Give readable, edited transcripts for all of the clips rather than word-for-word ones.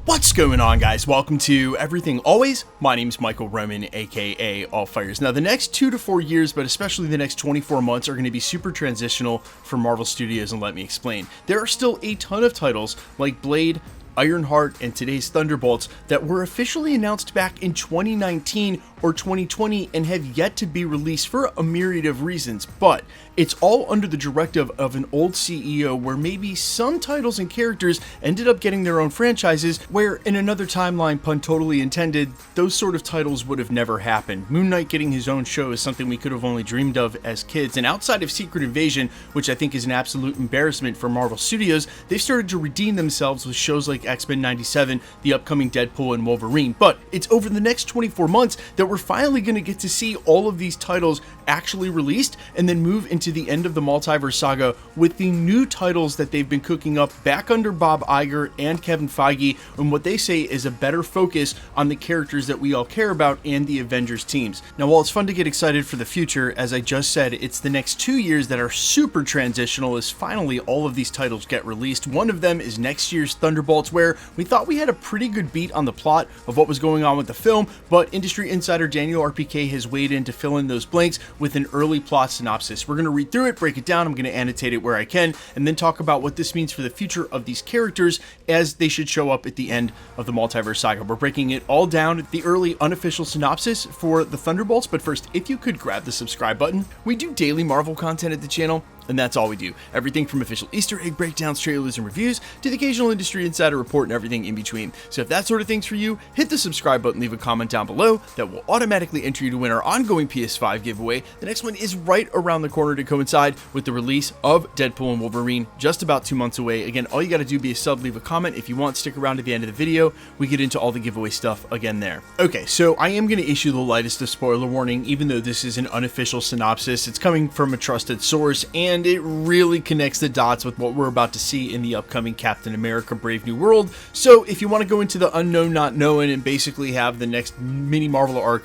What's going on, guys? Welcome to Everything Always. My name's Michael Roman, aka All Fires. Now, the next 2 to 4 years, but especially the next 24 months, are going to be super transitional for Marvel Studios, and let me explain. There are still a ton of titles like Blade, Ironheart, and today's Thunderbolts that were officially announced back in 2019 or 2020 and have yet to be released for a myriad of reasons, but it's all under the directive of an old CEO where maybe some titles and characters ended up getting their own franchises where in another timeline, pun totally intended, those sort of titles would have never happened. Moon Knight getting his own show is something we could have only dreamed of as kids, and outside of Secret Invasion, which I think is an absolute embarrassment for Marvel Studios, they've started to redeem themselves with shows like X-Men 97, the upcoming Deadpool, and Wolverine. But it's over the next 24 months that we're finally going to get to see all of these titles actually released and then move into the end of the Multiverse saga with the new titles that they've been cooking up back under Bob Iger and Kevin Feige, and what they say is a better focus on the characters that we all care about and the Avengers teams. Now, while it's fun to get excited for the future, as I just said, it's the next 2 years that are super transitional as finally all of these titles get released. One of them is next year's Thunderbolts, where we thought we had a pretty good beat on the plot of what was going on with the film, but industry insider Daniel RPK has weighed in to fill in those blanks with an early plot synopsis. We're going to read through it, break it down, I'm going to annotate it where I can, and then talk about what this means for the future of these characters as they should show up at the end of the Multiverse saga. We're breaking it all down, the early unofficial synopsis for the Thunderbolts, but first, if you could grab the subscribe button. We do daily Marvel content at the channel, and that's all we do. Everything from official Easter egg breakdowns, trailers, and reviews, to the occasional industry insider report and everything in between. So if that sort of thing's for you, hit the subscribe button, leave a comment down below. That will automatically enter you to win our ongoing PS5 giveaway. The next one is right around the corner to coincide with the release of Deadpool and Wolverine, just about 2 months away. Again, all you gotta do be a sub, leave a comment. If you want, stick around to the end of the video. We get into all the giveaway stuff again there. Okay, so I am gonna issue the lightest of spoiler warning, even though this is an unofficial synopsis. It's coming from a trusted source, and it really connects the dots with what we're about to see in the upcoming Captain America Brave New World. So if you want to go into the unknown not known and basically have the next mini Marvel arc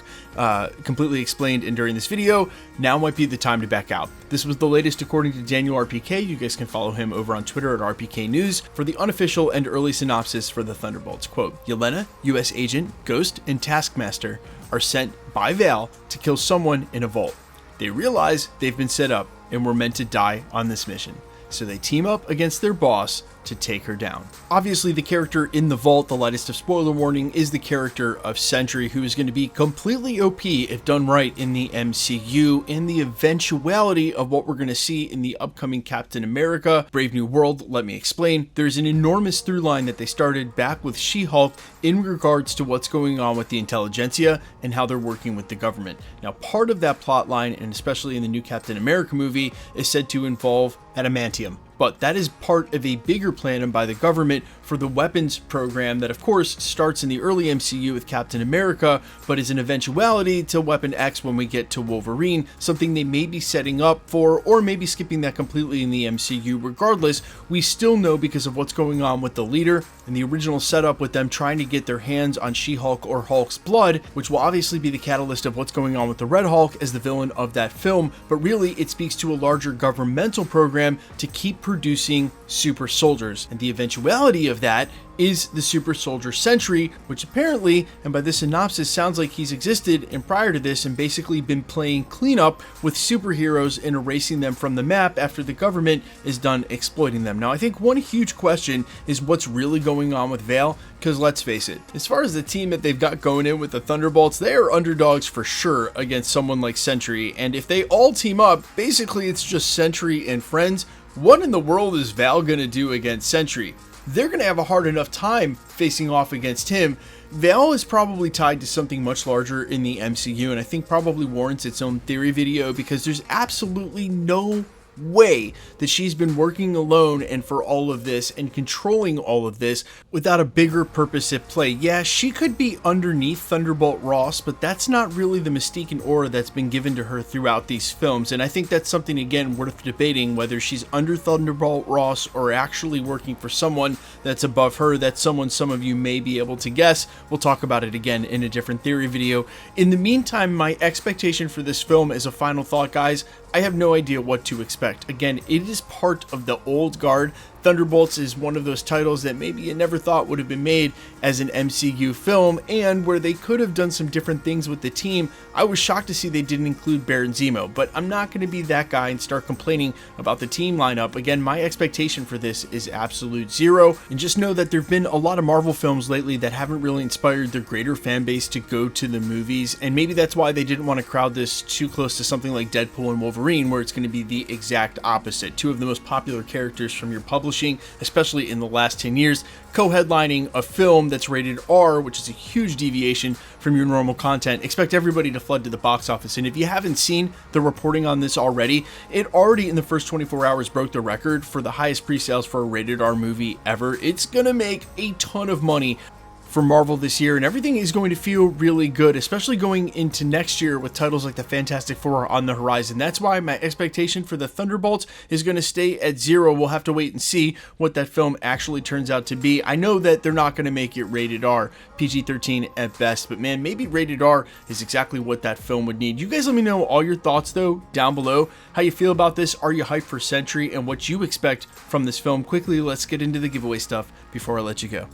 completely explained and during this video, now might be the time to back out. This was the latest according to Daniel RPK. You guys can follow him over on Twitter at RPK News for the unofficial and early synopsis for the Thunderbolts. Quote, Yelena, US Agent, Ghost, and Taskmaster are sent by Val to kill someone in a vault. They realize they've been set up and were meant to die on this mission, so they team up against their boss to take her down. Obviously, the character in the vault, the lightest of spoiler warning, is the character of Sentry, who is going to be completely OP if done right in the MCU, in the eventuality of what we're going to see in the upcoming Captain America Brave New World. Let me explain. There's an enormous through line that they started back with She-Hulk in regards to what's going on with the intelligentsia and how they're working with the government. Now, part of that plot line, and especially in the new Captain America movie, is said to involve adamantium. But that is part of a bigger plan by the government for the weapons program that, of course, starts in the early MCU with Captain America, but is an eventuality to Weapon X when we get to Wolverine, something they may be setting up for, or maybe skipping that completely in the MCU. Regardless, we still know because of what's going on with the leader and the original setup with them trying to get their hands on She-Hulk or Hulk's blood, which will obviously be the catalyst of what's going on with the Red Hulk as the villain of that film, but really it speaks to a larger governmental program to keep producing super soldiers, and the eventuality of that is the super soldier Sentry, which apparently, and by this synopsis, sounds like he's existed and prior to this and basically been playing cleanup with superheroes and erasing them from the map after the government is done exploiting them. Now, I think one huge question is what's really going on with Val, because let's face it, as far as the team that they've got going in with the Thunderbolts, they are underdogs for sure against someone like Sentry, and if they all team up, basically it's just Sentry and friends. What in the world is Val gonna do against Sentry? They're going to have a hard enough time facing off against him. Val is probably tied to something much larger in the MCU, and I think probably warrants its own theory video, because there's absolutely no way that she's been working alone and for all of this and controlling all of this without a bigger purpose at play. Yeah, she could be underneath Thunderbolt Ross, but that's not really the mystique and aura that's been given to her throughout these films, and I think that's something, again, worth debating, whether she's under Thunderbolt Ross or actually working for someone that's above her. That's someone some of you may be able to guess. We'll talk about it again in a different theory video. In the meantime, my expectation for this film as a final thought, guys, I have no idea what to expect. Again, it is part of the old guard Thunderbolts is one of those titles that maybe you never thought would have been made as an MCU film, and where they could have done some different things with the team. I was shocked to see they didn't include Baron Zemo, but I'm not going to be that guy and start complaining about the team lineup. Again, my expectation for this is absolute zero, and just know that there have been a lot of Marvel films lately that haven't really inspired their greater fan base to go to the movies, and maybe that's why they didn't want to crowd this too close to something like Deadpool and Wolverine, where it's going to be the exact opposite. Two of the most popular characters from your publishing, especially in the last 10 years, co-headlining a film that's rated R, which is a huge deviation from your normal content. Expect everybody to flood to the box office. And if you haven't seen the reporting on this already, it already in the first 24 hours broke the record for the highest pre-sales for a rated R movie ever. It's gonna make a ton of money for Marvel this year, and everything is going to feel really good, especially going into next year with titles like the Fantastic Four on the horizon. That's why my expectation for the Thunderbolts is going to stay at zero. We'll have to wait and see what that film actually turns out to be. I know that they're not going to make it rated R, PG-13 at best, but man, maybe rated R is exactly what that film would need. You guys let me know all your thoughts though down below, how you feel about this. Are you hyped for Sentry and what you expect from this film? Quickly, let's get into the giveaway stuff before I let you go.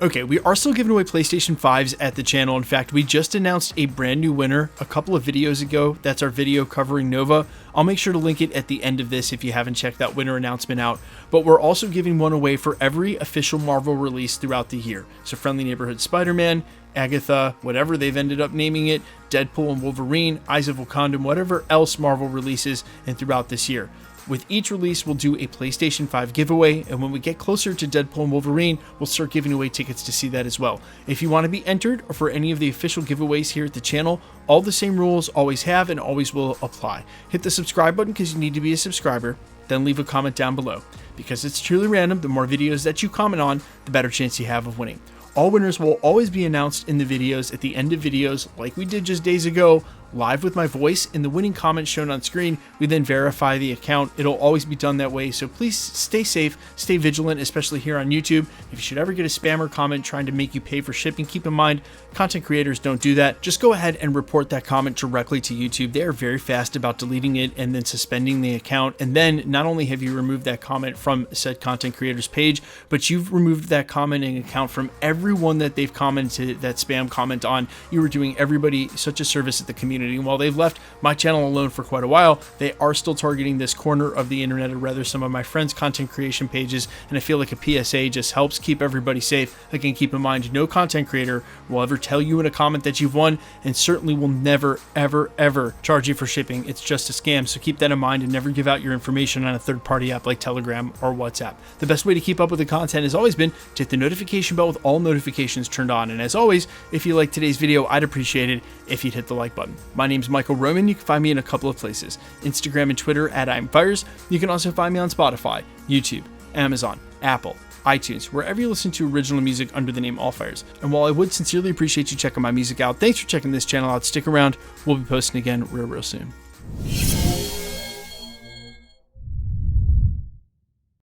Okay, we are still giving away PlayStation 5s at the channel. In fact, we just announced a brand new winner a couple of videos ago. That's our video covering Nova. I'll make sure to link it at the end of this if you haven't checked that winner announcement out. But we're also giving one away for every official Marvel release throughout the year. So Friendly Neighborhood Spider-Man, Agatha, whatever they've ended up naming it, Deadpool and Wolverine, Eyes of Wakanda, whatever else Marvel releases and throughout this year. With each release, we'll do a PlayStation 5 giveaway, and when we get closer to Deadpool and Wolverine, we'll start giving away tickets to see that as well. If you want to be entered or for any of the official giveaways here at the channel, all the same rules always have and always will apply. Hit the subscribe button because you need to be a subscriber, then leave a comment down below. Because it's truly random, the more videos that you comment on, the better chance you have of winning. All winners will always be announced in the videos at the end of videos, like we did just days ago, live with my voice, and the winning comment shown on screen. We then verify the account. It'll always be done that way, so please stay safe, stay vigilant, especially here on YouTube. If you should ever get a spammer comment trying to make you pay for shipping, keep in mind, content creators don't do that. Just go ahead and report that comment directly to YouTube. They are very fast about deleting it and then suspending the account, and then not only have you removed that comment from said content creator's page, but you've removed that commenting account from everyone that they've commented that spam comment on. You are doing everybody such a service at the community. And while they've left my channel alone for quite a while, they are still targeting this corner of the internet, or rather some of my friends' content creation pages, and I feel like a PSA just helps keep everybody safe. Again, keep in mind, no content creator will ever tell you in a comment that you've won, and certainly will never, ever, ever charge you for shipping. It's just a scam, so keep that in mind and never give out your information on a third-party app like Telegram or WhatsApp. The best way to keep up with the content has always been to hit the notification bell with all notifications turned on, and as always, if you liked today's video, I'd appreciate it if you'd hit the like button. My name's Michael Roman. You can find me in a couple of places, Instagram and Twitter at I'mFires. You can also find me on Spotify, YouTube, Amazon, Apple, iTunes, wherever you listen to original music under the name All Fires. And while I would sincerely appreciate you checking my music out, thanks for checking this channel out. Stick around. We'll be posting again real soon.